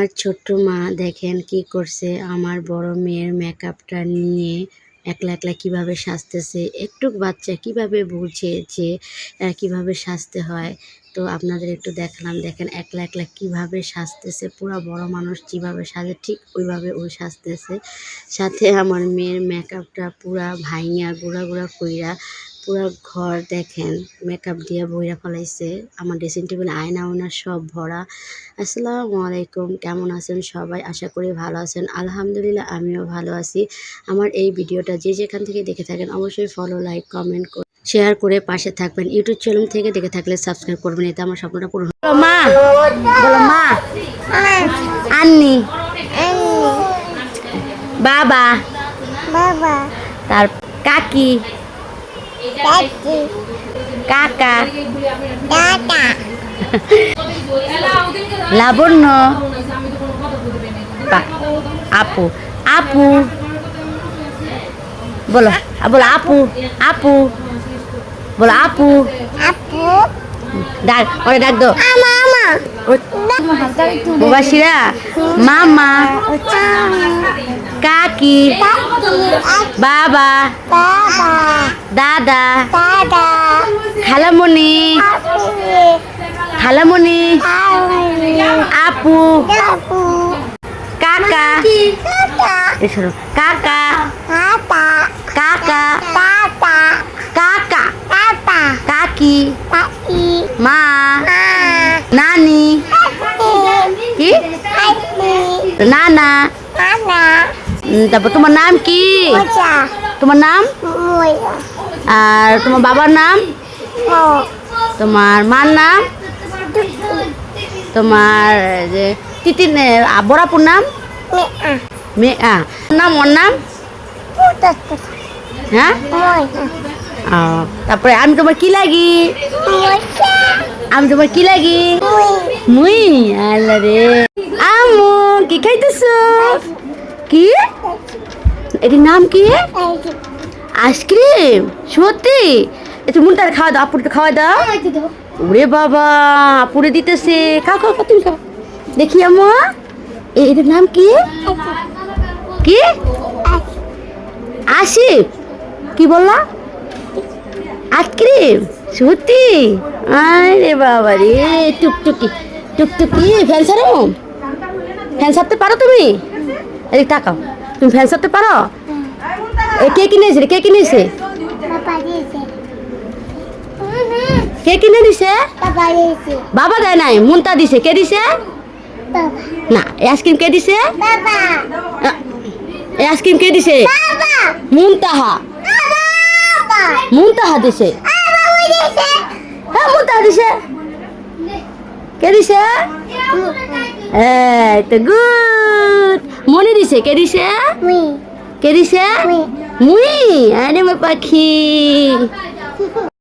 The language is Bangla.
আমার ছোট্ট মা দেখেন কি করছে, আমার বড় মেয়ের মেকআপটা নিয়ে একলা একলা কিভাবে সাজতেছে। একটু বাচ্চা কিভাবে বুঝে যে কিভাবে সাজতে হয়, তো আপনাদের একটু দেখালাম। দেখেন একলা একলা কিভাবে সাজতেছে, পুরা বড় মানুষ যেভাবে সাজে ঠিক ওইভাবে ওই সাজতেছে। সাথে আমার মেয়ের মেকআপটা পুরা ভাইঙা গুঁড়া গুঁড়া কইরা পুরা ঘর দেখেন মেকআপ দিয়ে বইরা ফেলাইছে। আমার ড্রেসিং টেবিল আয়না ওয়না সব ভরা। আসসালামু আলাইকুম, কেমন আছেন সবাই? আশা করি ভালো আছেন। আলহামদুলিল্লাহ আমিও ভালো আছি। আমার এই ভিডিওটা যে যেখান থেকে দেখে থাকেন অবশ্যই ফলো, লাইক, কমেন্ট, শেয়ার করে পাশে থাকবেন। ইউটিউব চ্যানেল থেকে দেখে থাকলে সাবস্ক্রাইব করবেন, এতে আমার স্বপ্নটা পূরণ হবে। মা বলো, মা আন্নি, বাবা, তার কাকি, কাকা, লাবণ্য, আপু, আপু বলো, বলো আপু, আপু বলো, আপু, ডাক ওরে ডাক দো, মুবাশিরা, মামা, কাকি, বাবা, দাদা, খালামণি, খালামণি, আপু, কাকা, কাকা, কাকা, কাকা, কাকি, মা, নানি, কি নানা। তারপর তোমার নাম কি? তোমার নাম? আর তোমার বাবার নাম? তোমার মার নাম? তোমার যে তিতির বড়াপুর নাম? মেয়া নাম, ওর নাম? হ্যাঁ। তারপরে আমি তোমার কি লাগি? আমি তোমার কি লাগি? মুই। আল্লাহ রে, আমু কি খাইতেছ? কি এটির নাম কি? আইসক্রিম। সত্যি? একটু মুনটার খাওয়া দাও, আপুরটা খাওয়া দাও। ওরে বাবা, আপুরে দিতেছে। খাও খাও, তুমি খাও দেখি। আম্মু এটার নাম কি? কি আসিফ? কি বললা? আইসক্রিম। সত্যি? আরে বাবা রে, টুকটুকি টুকটুকি। ফ্যান সারো? ফ্যান সারতে পারো তুমি? এদিকে তাকাও, তুমি ফ্যান সারতে পারো? কে কিনেছে? কে কিনেছে? কে কিনে দিছে? বাবা দেয় নাই, মুনতা দিছে। কে দিছে? না, আইসক্রিম কে দিছে? আইসক্রিম কে দিছে? মুনতাহা। মুনতাহা দিছে। হ্যাঁ, মুনতাহা দিছে। কে দিছে? এই তো গুড। মনে দিছে। কে দিছে? কে দিছে? মুই। আরে আমার পাখি।